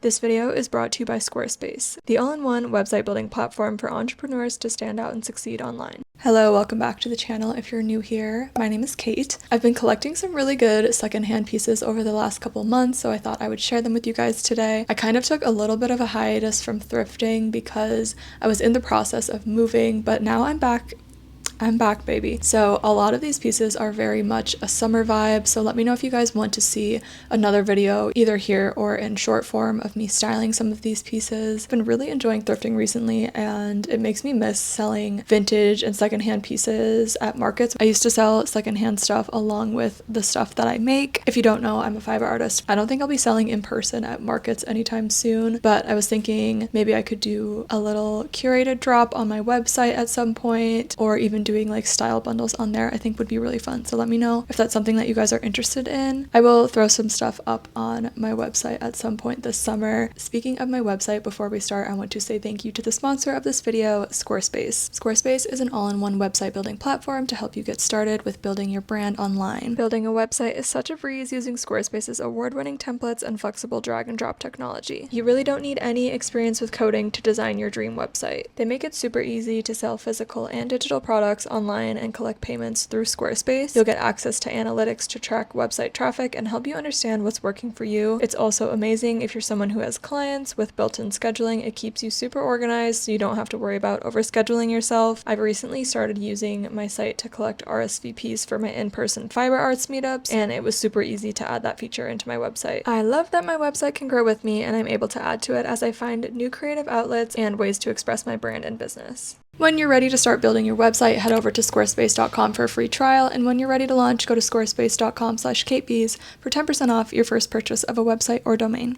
This video is brought to you by Squarespace, the all-in-one website building platform for entrepreneurs to stand out and succeed online. Hello, welcome back to the channel if you're new here. My name is Kate. I've been collecting some really good secondhand pieces over the last couple months, so I thought I would share them with you guys today. I kind of took a little bit of a hiatus from thrifting because I was in the process of moving, but now I'm back, baby. So a lot of these pieces are very much a summer vibe, so let me know if you guys want to see another video either here or in short form of me styling some of these pieces. I've been really enjoying thrifting recently and it makes me miss selling vintage and secondhand pieces at markets. I used to sell secondhand stuff along with the stuff that I make. If you don't know, I'm a fiber artist. I don't think I'll be selling in person at markets anytime soon, but I was thinking maybe I could do a little curated drop on my website at some point, or even doing like style bundles on there. I think would be really fun. So let me know if that's something that you guys are interested in. I will throw some stuff up on my website at some point this summer. Speaking of my website, before we start, I want to say thank you to the sponsor of this video, Squarespace. Squarespace is an all-in-one website building platform to help you get started with building your brand online. Building a website is such a breeze using Squarespace's award-winning templates and flexible drag and drop technology. You really don't need any experience with coding to design your dream website. They make it super easy to sell physical and digital products online and collect payments through Squarespace. You'll get access to analytics to track website traffic and help you understand what's working for you. It's also amazing if you're someone who has clients. With built-in scheduling, it keeps you super organized so you don't have to worry about overscheduling yourself. I've recently started using my site to collect RSVPs for my in-person fiber arts meetups, and it was super easy to add that feature into my website. I love that my website can grow with me and I'm able to add to it as I find new creative outlets and ways to express my brand and business. When you're ready to start building your website, head over to squarespace.com for a free trial, and when you're ready to launch, go to squarespace.com/katebees for 10% off your first purchase of a website or domain.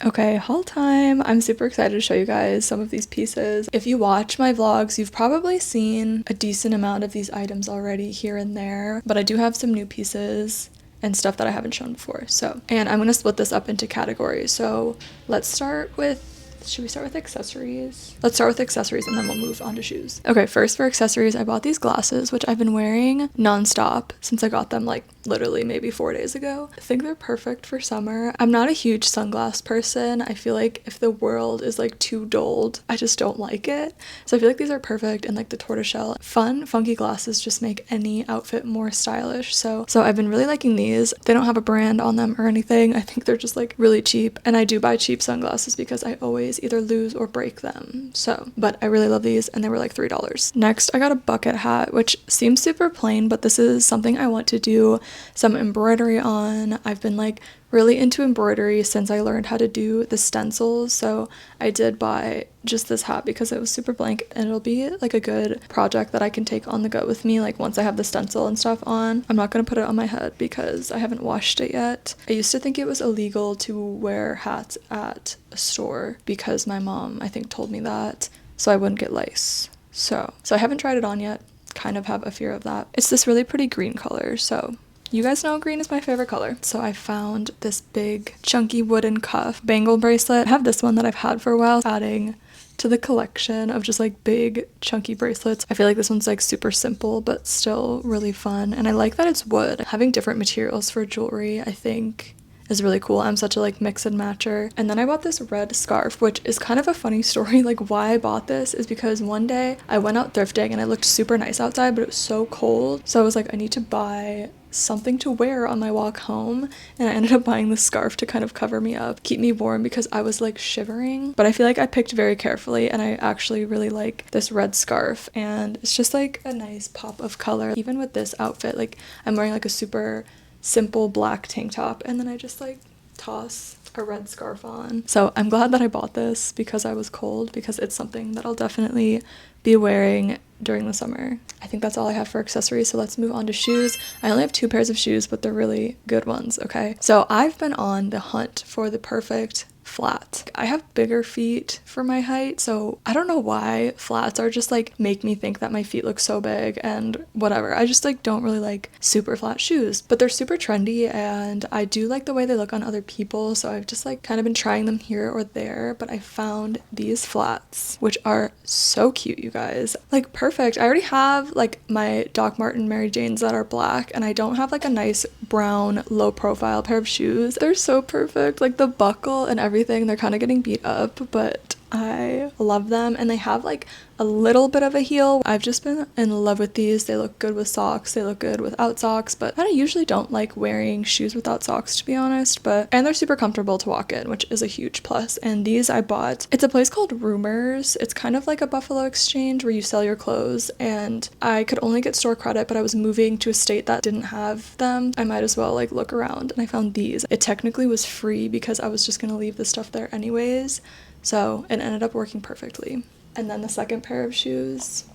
Okay, haul time. I'm super excited to show you guys some of these pieces. If you watch my vlogs, you've probably seen a decent amount of these items already here and there, but I do have some new pieces and stuff that I haven't shown before. And I'm gonna split this up into categories. So let's start with, should we start with accessories? Let's start with accessories and then we'll move on to shoes. Okay, first for accessories, I bought these glasses, which I've been wearing nonstop since I got them like literally maybe 4 days ago. I think they're perfect for summer. I'm not a huge sunglass person. I feel like if the world is like too dulled, I just don't like it. So I feel like these are perfect, and like the tortoiseshell, fun, funky glasses just make any outfit more stylish. So I've been really liking these. They don't have a brand on them or anything. I think they're just like really cheap, and I do buy cheap sunglasses because I always either lose or break them. But I really love these, and they were like $3. Next, I got a bucket hat, which seems super plain, but this is something I want to do some embroidery on. I've been like really into embroidery since I learned how to do the stencils, so I did buy just this hat because it was super blank, and it'll be like a good project that I can take on the go with me, like once I have the stencil and stuff on. I'm not gonna put it on my head because I haven't washed it yet. I used to think it was illegal to wear hats at a store because my mom, I think, told me that, so I wouldn't get lice. So I haven't tried it on yet. Kind of have a fear of that. It's this really pretty green color, so you guys know green is my favorite color. So I found this big chunky wooden cuff bangle bracelet. I have this one that I've had for a while, adding to the collection of just like big chunky bracelets. I feel like this one's like super simple but still really fun, and I like that it's wood. Having different materials for jewelry, I think, is really cool. I'm such a like mix and matcher. And then I bought this red scarf, which is kind of a funny story. Like why I bought this is because one day I went out thrifting and it looked super nice outside, but it was so cold. So I was like, I need to buy something to wear on my walk home, and I ended up buying this scarf to kind of cover me up, keep me warm, because I was like shivering. But I feel like I picked very carefully, and I actually really like this red scarf, and it's just like a nice pop of color. Even with this outfit, like I'm wearing like a super simple black tank top, and then I just like toss a red scarf on. So I'm glad that I bought this because I was cold, because it's something that I'll definitely be wearing during the summer. I think that's all I have for accessories, so let's move on to shoes. I only have 2 pairs of shoes, but they're really good ones, okay? So I've been on the hunt for the perfect flat. I have bigger feet for my height, so I don't know why flats are just like make me think that my feet look so big and whatever. I just like don't really like super flat shoes, but they're super trendy and I do like the way they look on other people, so I've just like kind of been trying them here or there. But I found these flats, which are so cute, you guys. Like perfect. I already have like my Doc Marten Mary Janes that are black, and I don't have like a nice brown low profile pair of shoes. They're so perfect. Like the buckle and everything everything. They're kind of getting beat up, but I love them, and they have like a little bit of a heel. I've just been in love with these. They look good with socks, they look good without socks, but I usually don't like wearing shoes without socks, to be honest, and they're super comfortable to walk in, which is a huge plus. And these I bought, it's a place called Rumors. It's kind of like a Buffalo Exchange where you sell your clothes, and I could only get store credit, but I was moving to a state that didn't have them. I might as well like look around, and I found these. It technically was free because I was just gonna leave the stuff there anyways, so it ended up working perfectly. And then the second pair of shoes,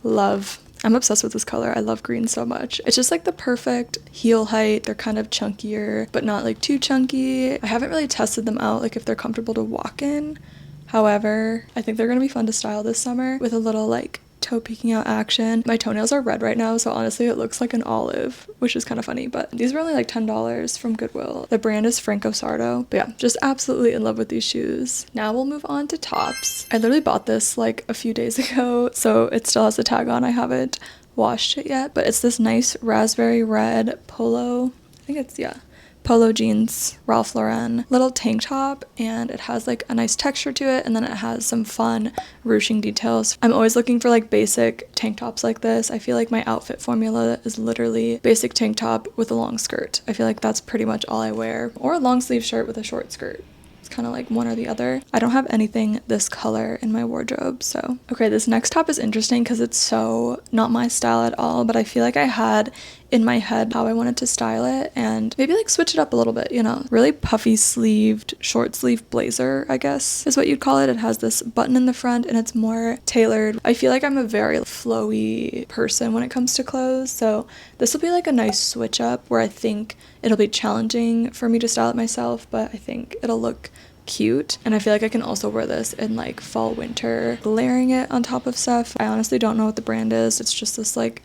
love. I'm obsessed with this color. I love green so much. It's just like the perfect heel height. They're kind of chunkier, but not like too chunky. I haven't really tested them out, like if they're comfortable to walk in. However, I think they're gonna be fun to style this summer with a little like toe peeking out action. My toenails are red right now, so honestly it looks like an olive, which is kind of funny, but these were only like $10 from Goodwill. The brand is Franco Sardo. But yeah, just absolutely in love with these shoes. Now we'll move on to tops. I literally bought this like a few days ago, so it still has the tag on. I haven't washed it yet, but it's this nice raspberry red polo, I think it's, yeah, polo jeans, Ralph Lauren little tank top, and it has like a nice texture to it, and then it has some fun ruching details. I'm always looking for like basic tank tops like this. I feel like my outfit formula is literally basic tank top with a long skirt. I feel like that's pretty much all I wear, or a long sleeve shirt with a short skirt. It's kind of like one or the other. I don't have anything this color in my wardrobe, so. Okay, this next top is interesting because it's so not my style at all, but I feel like I had in my head how I wanted to style it and maybe like switch it up a little bit, you know. Really puffy sleeved, short sleeve blazer, I guess is what you'd call it. It has this button in the front and it's more tailored. I feel like I'm a very flowy person when it comes to clothes, so this will be like a nice switch up where I think it'll be challenging for me to style it myself, but I think it'll look cute. And I feel like I can also wear this in like fall, winter, layering it on top of stuff. I honestly don't know what the brand is. It's just this like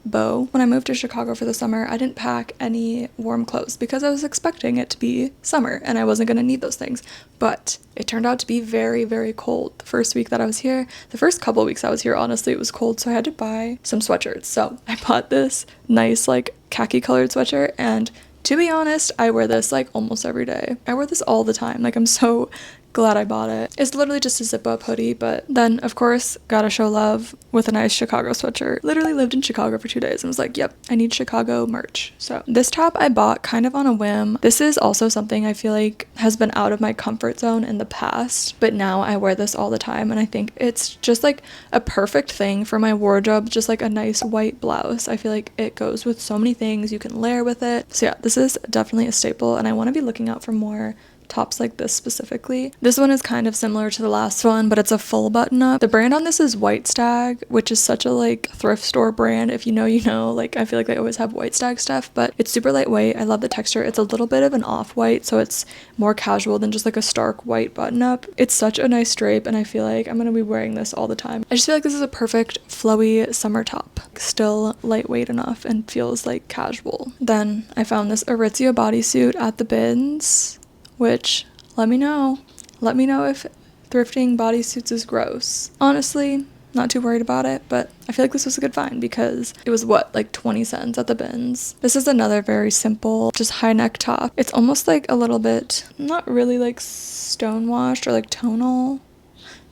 bow. When I moved to Chicago for the summer, I didn't pack any warm clothes because I was expecting it to be summer and I wasn't going to need those things, but it turned out to be very, very cold. The first week that I was here, the first couple weeks I was here, honestly, it was cold, so I had to buy some sweatshirts. So I bought this nice like khaki colored sweatshirt, and to be honest, I wear this like almost every day. I wear this all the time. Like, I'm so glad I bought it. It's literally just a zip up hoodie, but then of course gotta show love with a nice Chicago sweatshirt. Literally lived in Chicago for 2 days and was like, yep, I need Chicago merch. So this top I bought kind of on a whim. This is also something I feel like has been out of my comfort zone in the past, but now I wear this all the time, and I think it's just like a perfect thing for my wardrobe. Just like a nice white blouse. I feel like it goes with so many things. You can layer with it. So yeah, this is definitely a staple, and I want to be looking out for more tops like this specifically. This one is kind of similar to the last one, but it's a full button up. The brand on this is White Stag, which is such a like thrift store brand. If you know, you know. Like, I feel like they always have White Stag stuff, but it's super lightweight. I love the texture. It's a little bit of an off-white, so it's more casual than just like a stark white button up. It's such a nice drape, and I feel like I'm gonna be wearing this all the time. I just feel like this is a perfect flowy summer top. Still lightweight enough and feels like casual. Then I found this Aritzia bodysuit at the bins, which, let me know if thrifting bodysuits is gross. Honestly, not too worried about it, but I feel like this was a good find because it was what, like 20 cents at the bins. This is another very simple, just high neck top. It's almost like a little bit, not really like stonewashed or like tonal.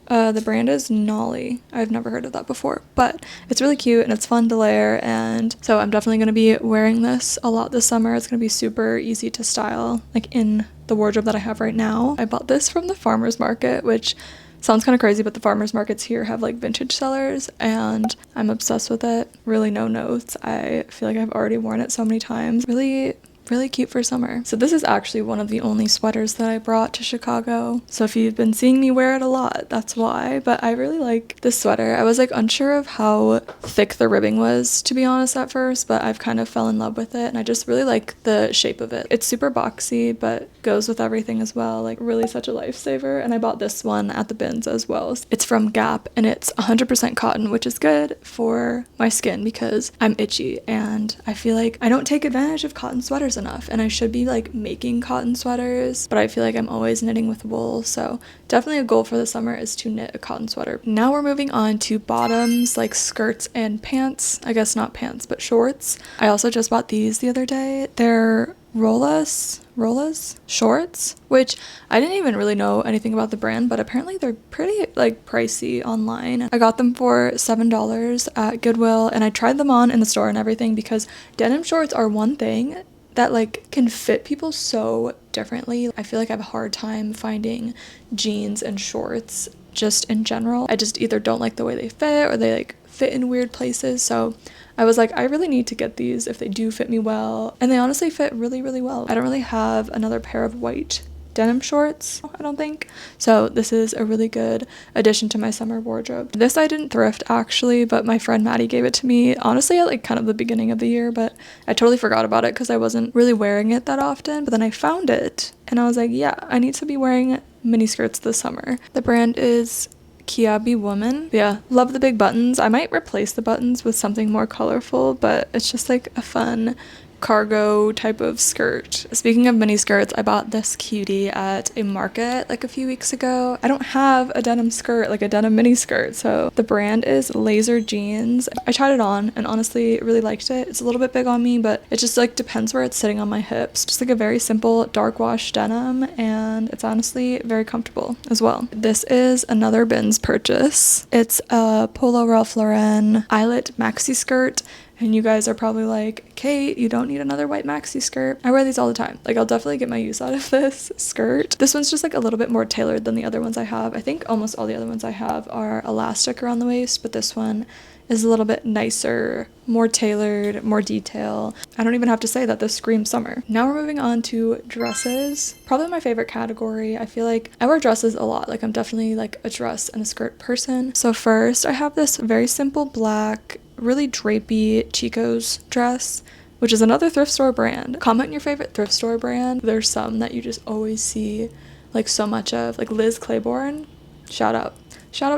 The brand is Nolly. I've never heard of that before, but it's really cute and it's fun to layer, and so I'm definitely going to be wearing this a lot this summer. It's going to be super easy to style, like in the wardrobe that I have right now. I bought this from the farmer's market, which sounds kind of crazy, but the farmer's markets here have like vintage sellers, and I'm obsessed with it. Really no notes. I feel like I've already worn it so many times. Really cute for summer. So this is actually one of the only sweaters that I brought to Chicago. So if you've been seeing me wear it a lot, that's why. But I really like this sweater. I was like unsure of how thick the ribbing was, to be honest, at first, but I've kind of fell in love with it, and I just really like the shape of it. It's super boxy, but goes with everything as well. Like, really such a lifesaver. And I bought this one at the bins as well. It's from Gap, and it's 100% cotton, which is good for my skin because I'm itchy, and I feel like I don't take advantage of cotton sweaters enough, and I should be like making cotton sweaters, but I feel like I'm always knitting with wool, so definitely a goal for the summer is to knit a cotton sweater. Now we're moving on to bottoms, like skirts and pants. I guess not pants, but shorts. I also just bought these the other day. They're Rollas shorts, which I didn't even really know anything about the brand, but apparently they're pretty like pricey online. I got them for $7 at Goodwill, and I tried them on in the store and everything, because denim shorts are one thing that like can fit people so differently. I feel like I have a hard time finding jeans and shorts just in general. I just either don't like the way they fit, or they like fit in weird places. So I was like, I really need to get these if they do fit me well. And they honestly fit really, really well. I don't really have another pair of white denim shorts, I don't think. So this is a really good addition to my summer wardrobe. This I didn't thrift actually, but my friend Maddie gave it to me, honestly at like kind of the beginning of the year, but I totally forgot about it because I wasn't really wearing it that often. But then I found it and I was like, yeah, I need to be wearing mini skirts this summer. The brand is Kiabi Woman. Yeah, love the big buttons. I might replace the buttons with something more colorful, but it's just like a fun cargo type of skirt. Speaking of mini skirts, I bought this cutie at a market like a few weeks ago. I don't have a denim skirt, like a denim mini skirt, so the brand is Laser Jeans. I tried it on and honestly really liked it. It's a little bit big on me, but it just like depends where it's sitting on my hips. Just like a very simple dark wash denim, and it's honestly very comfortable as well. This is another bins purchase. It's a Polo Ralph Lauren eyelet maxi skirt. And you guys are probably like, Kate, you don't need another white maxi skirt. I wear these all the time. Like, I'll definitely get my use out of this skirt. This one's just like a little bit more tailored than the other ones I have. I think almost all the other ones I have are elastic around the waist, but this one is a little bit nicer, more tailored, more detail. I don't even have to say that this screams summer. Now we're moving on to dresses. Probably my favorite category. I feel like I wear dresses a lot. Like, I'm definitely like a dress and a skirt person. So first, I have this very simple black, really drapey Chico's dress, which is another thrift store brand. Comment your favorite thrift store brand. There's some that you just always see like so much of, like Liz Claiborne. Shout out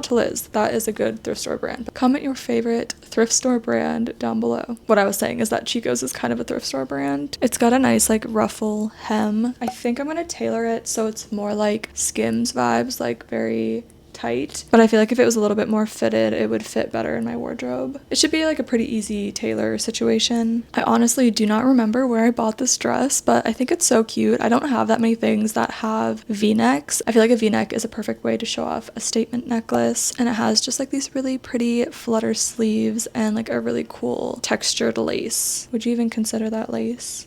to Liz. That is a good thrift store brand. Comment your favorite thrift store brand down below. What I was saying is that Chico's is kind of a thrift store brand. It's got a nice like ruffle hem. I think I'm gonna tailor it so it's more like Skims vibes, like very tight, but I feel like if it was a little bit more fitted, it would fit better in my wardrobe. It should be like a pretty easy tailor situation. I honestly do not remember where I bought this dress, but I think it's so cute. I don't have that many things that have v-necks. I feel like a v-neck is a perfect way to show off a statement necklace, and it has just like these really pretty flutter sleeves and like a really cool textured lace. Would you even consider that lace?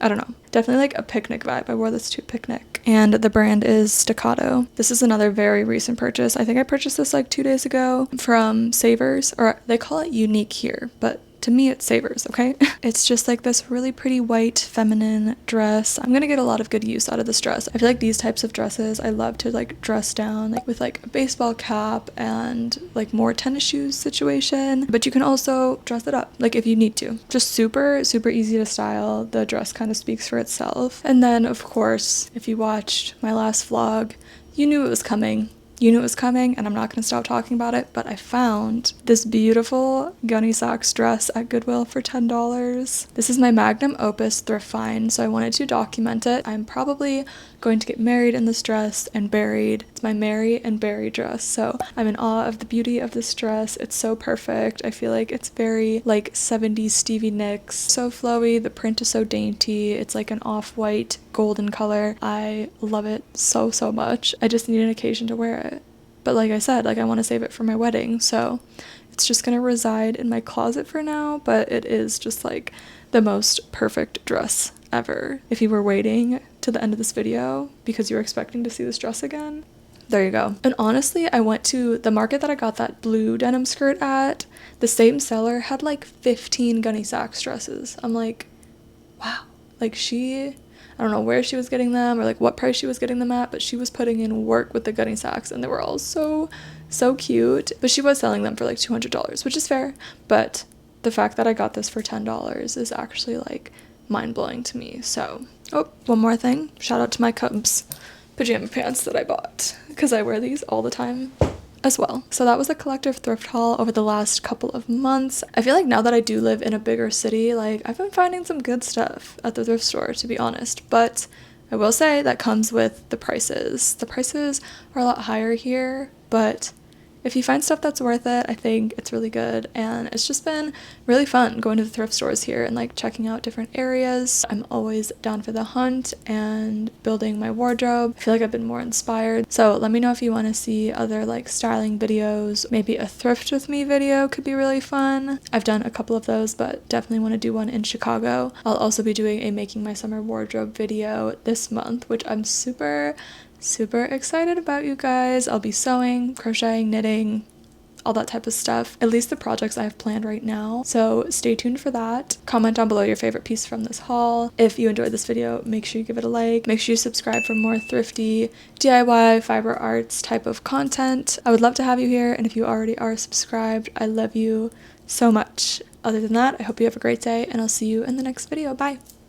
I don't know. Definitely like a picnic vibe. I wore this to a picnic. And the brand is Staccato. This is another very recent purchase. I think I purchased this like 2 days ago from Savers, or they call it Unique here, but to me it's Savers, okay? It's just like this really pretty white feminine dress. I'm gonna get a lot of good use out of this dress. I feel like these types of dresses I love to like dress down like with like a baseball cap and like more tennis shoes situation, but you can also dress it up like if you need to. Just super easy to style. The dress kind of speaks for itself. And then of course, if you watched my last vlog, you knew it was coming. You knew it was coming, and I'm not going to stop talking about it, but I found this beautiful Gunny Socks dress at Goodwill for $10. This is my magnum opus thrift find, so I wanted to document it. I'm probably going to get married in this dress and buried. It's my marry and bury dress, so I'm in awe of the beauty of this dress. It's so perfect. I feel like it's very like 70s Stevie Nicks. So flowy, the print is so dainty. It's like an off-white golden color. I love it so much. I just need an occasion to wear it. But like I said, like I want to save it for my wedding, so it's just gonna reside in my closet for now, but it is just like the most perfect dress ever. If you were waiting to the end of this video because you were expecting to see this dress again, there you go. And honestly, I went to the market that I got that blue denim skirt at. The same seller had like 15 Gunny Sacks dresses. I'm like, wow. Like I don't know where she was getting them or like what price she was getting them at, but she was putting in work with the Gunny Sacks, and they were all so cute. But she was selling them for like $200, which is fair. But the fact that I got this for $10 is actually like mind-blowing to me. So, oh, one more thing. Shout out to my Cubs pajama pants that I bought, because I wear these all the time as well. So that was a collective thrift haul over the last couple of months. I feel like now that I do live in a bigger city, like I've been finding some good stuff at the thrift store, to be honest, but I will say that comes with the prices. The prices are a lot higher here, but if you find stuff that's worth it, I think it's really good. And it's just been really fun going to the thrift stores here and like checking out different areas. I'm always down for the hunt and building my wardrobe. I feel like I've been more inspired. So let me know if you want to see other like styling videos. Maybe a thrift with me video could be really fun. I've done a couple of those, but definitely want to do one in Chicago. I'll also be doing a making my summer wardrobe video this month, which I'm super excited about, you guys. I'll be sewing, crocheting, knitting, all that type of stuff, at least the projects I have planned right now. So stay tuned for that. Comment down below your favorite piece from this haul. If you enjoyed this video, make sure you give it a like. Make sure you subscribe for more thrifty, DIY, fiber arts type of content. I would love to have you here, and if you already are subscribed, I love you so much. Other than that, I hope you have a great day, and I'll see you in the next video. Bye!